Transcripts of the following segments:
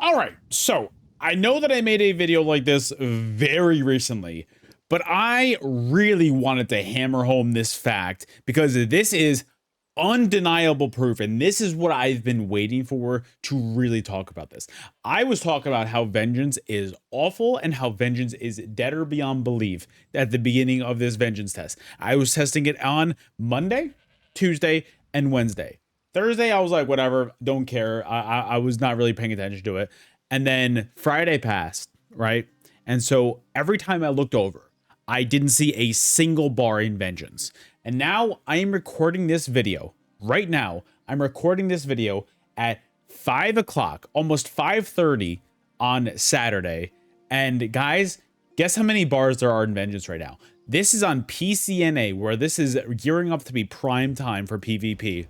All right, so I know that I made a video like this very recently, but I really wanted to hammer home this fact because this is undeniable proof, and this is what I've been waiting for to really talk about this. I was talking about how Vengeance is awful and how Vengeance is deader beyond belief at the beginning of this Vengeance test. I was testing it on Monday, Tuesday, and Wednesday. Thursday, I was like, whatever, don't care. I was not really paying attention to it. And then Friday passed, right? And so every time I looked over, I didn't see a single bar in Vengeance. And now I am recording this video right now. I'm recording this video at 5 o'clock, almost 5:30 on Saturday. And guys, guess how many bars there are in Vengeance right now? This is on PCNA, where this is gearing up to be prime time for PvP.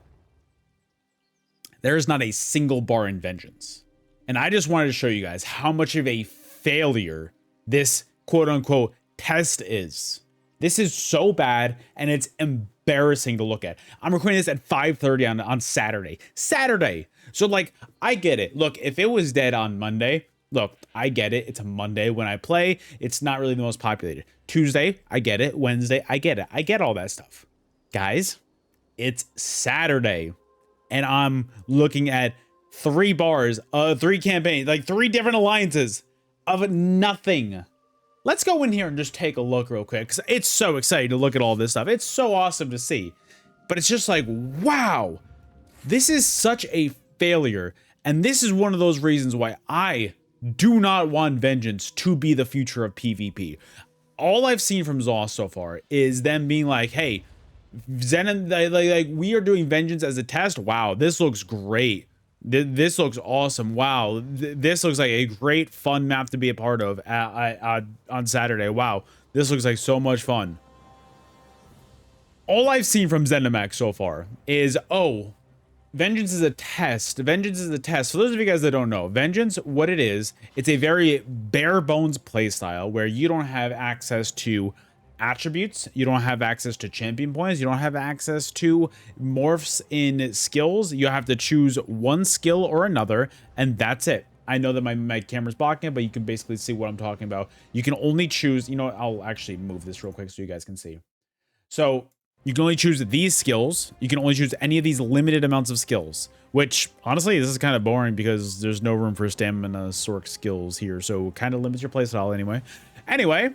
There is not a single bar in Vengeance. And I just wanted to show you guys how much of a failure this quote unquote test is. This is so bad and it's embarrassing to look at. I'm recording this at 5:30 on Saturday. So like, I get it. Look, if it was dead on Monday, look, I get it. It's a Monday when I play. It's not really the most populated. Tuesday, I get it. Wednesday, I get it. I get all that stuff. Guys, it's Saturday. And I'm looking at 3 bars, 3 campaigns, like 3 different alliances of nothing. Let's go in here and just take a look real quick, because it's so exciting to look at all this stuff. It's so awesome to see. But it's just like, wow, this is such a failure. And this is one of those reasons why I do not want Vengeance to be the future of PvP. All I've seen from Zoss so far is them being like, hey, Zen and like we are doing Vengeance as a test. Wow, this looks great. This looks awesome. Wow, this looks like a great fun map to be a part of on Saturday. Wow, this looks like so much fun. All I've seen from ZeniMax so far is, oh, Vengeance is a test. Vengeance is a test. For those of you guys that don't know, Vengeance, what it is, it's a very bare bones playstyle where you don't have access to attributes, you don't have access to champion points, you don't have access to morphs in skills. You have to choose one skill or another, and that's it. I know that my camera's blocking it, but you can basically see what I'm talking about. You can only choose, you know, I'll actually move this real quick so you guys can see. So you can only choose these skills. You can only choose any of these limited amounts of skills, which honestly, this is kind of boring because there's no room for stamina sorc skills here. So kind of limits your playstyle anyway.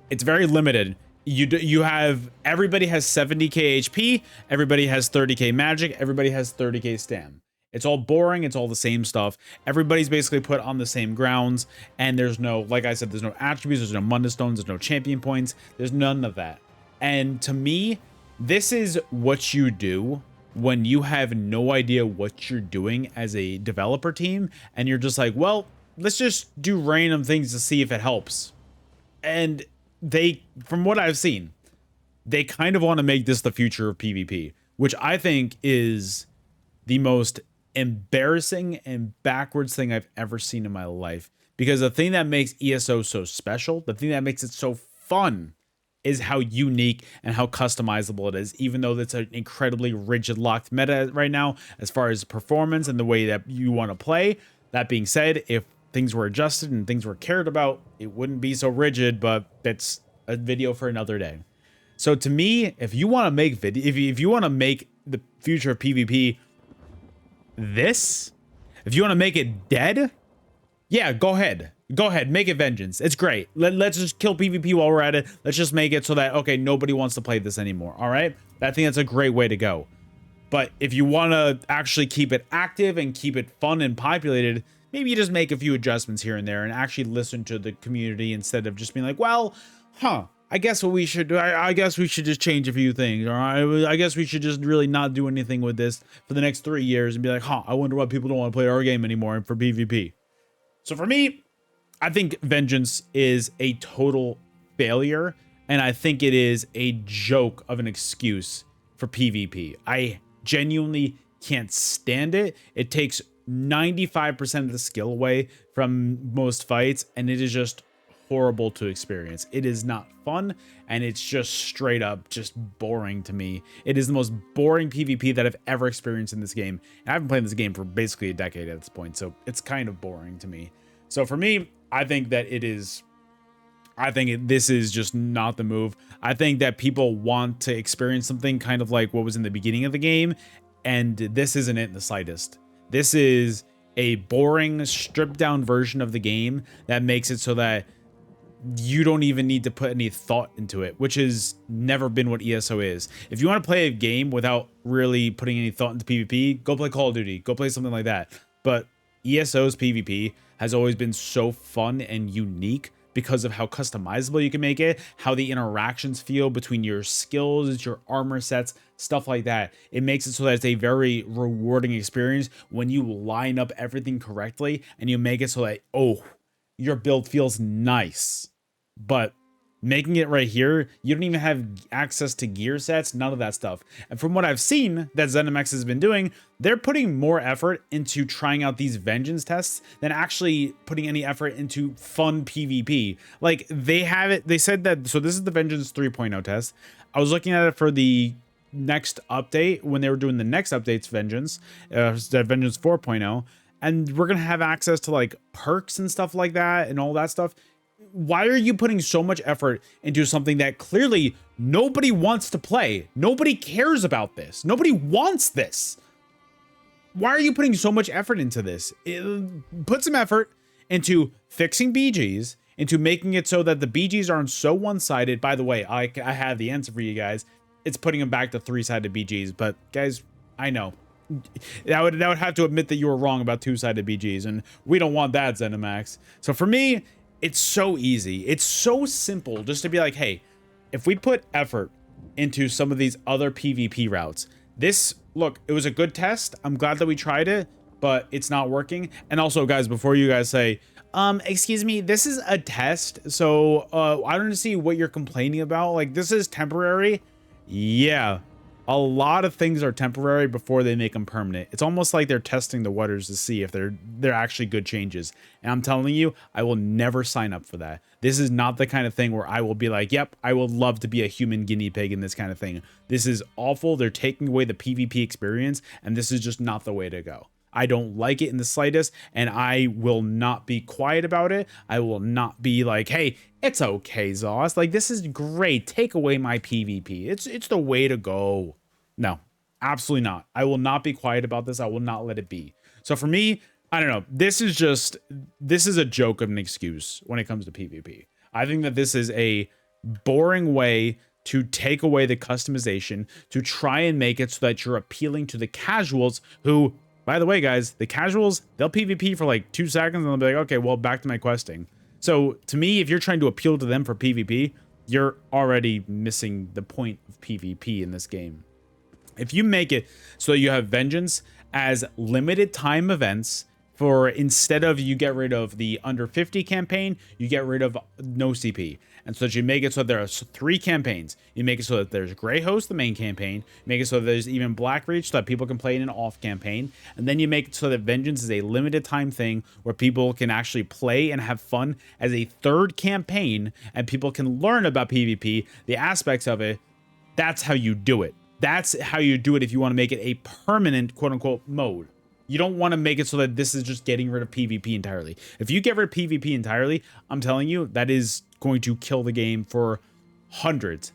It's very limited. You have, everybody has 70k HP, everybody has 30k magic, everybody has 30k stam. It's all boring, it's all the same stuff. Everybody's basically put on the same grounds, and there's no, like I said, there's no attributes, there's no Munda Stones, there's no champion points, there's none of that. And to me, this is what you do when you have no idea what you're doing as a developer team, and you're just like, well, let's just do random things to see if it helps. And they, from what I've seen, they kind of want to make this the future of PvP, which I think is the most embarrassing and backwards thing I've ever seen in my life. Because the thing that makes ESO so special, the thing that makes it so fun, is how unique and how customizable it is, even though it's an incredibly rigid locked meta right now as far as performance and the way that you want to play. That being said, if things were adjusted and things were cared about, it wouldn't be so rigid, but that's a video for another day. So to me, if you want to make if you want to make the future of PvP this, if you want to make it dead, yeah, go ahead, make it Vengeance. It's great. Let's just kill PvP while we're at it. Let's just make it so that, okay, nobody wants to play this anymore. All right, I think that's a great way to go. But if you want to actually keep it active and keep it fun and populated, maybe you just make a few adjustments here and there and actually listen to the community instead of just being like, well, I guess what we should do, I guess we should just change a few things. Or I guess we should just really not do anything with this for the next 3 years and be like, I wonder why people don't want to play our game anymore for PvP. So for me, I think Vengeance is a total failure. And I think it is a joke of an excuse for PvP. I genuinely can't stand it. It takes 95% of the skill away from most fights, and it is just horrible to experience. It is not fun, and it's just straight up just boring to me. It is the most boring PvP that I've ever experienced in this game. And I've been playing this game for basically a decade at this point, so it's kind of boring to me. So for me, I think that it is... this is just not the move. I think that people want to experience something kind of like what was in the beginning of the game, and this isn't it in the slightest. This is a boring, stripped down version of the game that makes it so that you don't even need to put any thought into it, which has never been what ESO is. If you want to play a game without really putting any thought into PvP, go play Call of Duty, go play something like that. But ESO's PvP has always been so fun and unique because of how customizable you can make it, how the interactions feel between your skills, your armor sets, stuff like that. It makes it so that it's a very rewarding experience when you line up everything correctly and you make it so that, oh, your build feels nice. But making it right here, you don't even have access to gear sets, none of that stuff. And from what I've seen that ZeniMax has been doing, they're putting more effort into trying out these vengeance tests than actually putting any effort into fun PvP. Like, they have it, they said that, so this is the Vengeance 3.0 test. I was looking at it for the next update when they were doing the next updates Vengeance, Vengeance 4.0, and we're gonna have access to like perks and stuff like that and all that stuff. Why are you putting so much effort into something that clearly nobody wants to play? Nobody cares about this. Nobody wants this. Why are you putting so much effort into this? Put some effort into fixing BGs, into making it so that the BGs aren't so one-sided. By the way, I have the answer for you guys. It's putting them back to 3-sided BGs. But guys, I know. I would have to admit that you were wrong about 2-sided BGs, and we don't want that, ZeniMax. So for me, it's so easy. It's so simple just to be like, hey, if we put effort into some of these other PvP routes, look, it was a good test. I'm glad that we tried it, but it's not working. And also, guys, before you guys say, excuse me, this is a test, so I don't see what you're complaining about. Like, this is temporary. Yeah. A lot of things are temporary before they make them permanent. It's almost like they're testing the waters to see if they're actually good changes. And I'm telling you, I will never sign up for that. This is not the kind of thing where I will be like, yep, I would love to be a human guinea pig in this kind of thing. This is awful. They're taking away the PvP experience, and this is just not the way to go. I don't like it in the slightest, and I will not be quiet about it. I will not be like, hey, it's okay, Zoss. Like, this is great. Take away my PvP. It's the way to go. No, absolutely not. I will not be quiet about this. I will not let it be. So for me, I don't know. This is a joke of an excuse when it comes to PvP. I think that this is a boring way to take away the customization, to try and make it so that you're appealing to the casuals who... By the way, guys, the casuals, they'll PvP for like 2 seconds and they'll be like, okay, well, back to my questing. So to me, if you're trying to appeal to them for PvP, you're already missing the point of PvP in this game. If you make it so you have Vengeance as limited time events, for instead of you get rid of the under 50 campaign, you get rid of no CP. And so that you make it so there are 3 campaigns. You make it so that there's Grey Host, the main campaign. You make it so that there's even Black Reach so that people can play in an off campaign. And then you make it so that Vengeance is a limited time thing where people can actually play and have fun as a 3rd campaign, and people can learn about PvP, the aspects of it. That's how you do it. That's how you do it if you want to make it a permanent quote-unquote mode. You don't want to make it so that this is just getting rid of PvP entirely. If you get rid of PvP entirely, I'm telling you, that is going to kill the game for hundreds,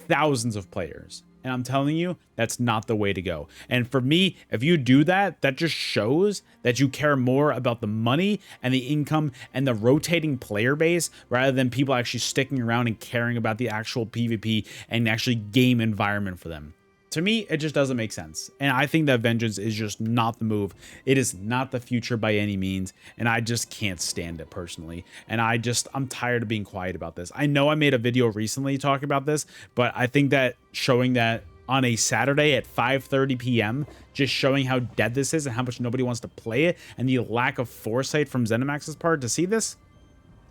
thousands of players. And I'm telling you, that's not the way to go. And for me, if you do that, that just shows that you care more about the money and the income and the rotating player base rather than people actually sticking around and caring about the actual PvP and actually game environment for them. To me, it just doesn't make sense. And I think that Vengeance is just not the move. It is not the future by any means. And I just can't stand it personally. And I'm tired of being quiet about this. I know I made a video recently talking about this, but I think that showing that on a Saturday at 5:30 p.m., just showing how dead this is and how much nobody wants to play it and the lack of foresight from ZeniMax's part to see this,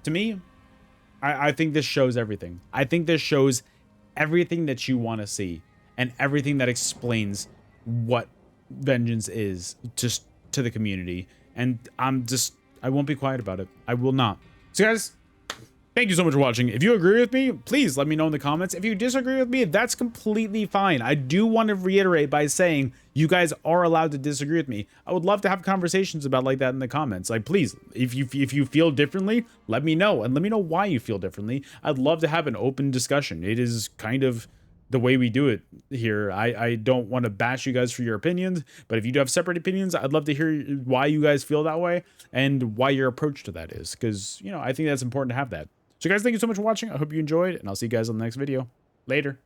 to me, I think this shows everything. I think this shows everything that you want to see. And everything that explains what Vengeance is just to the community. And I won't be quiet about it. I will not. So guys, Thank you so much for watching. If you agree with me, please let me know in the comments. If you disagree with me, that's completely fine. I do want to reiterate by saying you guys are allowed to disagree with me. I would love to have conversations about like that in the comments. Like, please, if you feel differently, let me know, and let me know why you feel differently. I'd love to have an open discussion. It is kind of the way we do it here. I don't want to bash you guys for your opinions, but if you do have separate opinions, I'd love to hear why you guys feel that way and why your approach to that is, because, you know, I think that's important to have that. So guys, thank you so much for watching. I hope you enjoyed, and I'll see you guys on the next video. Later.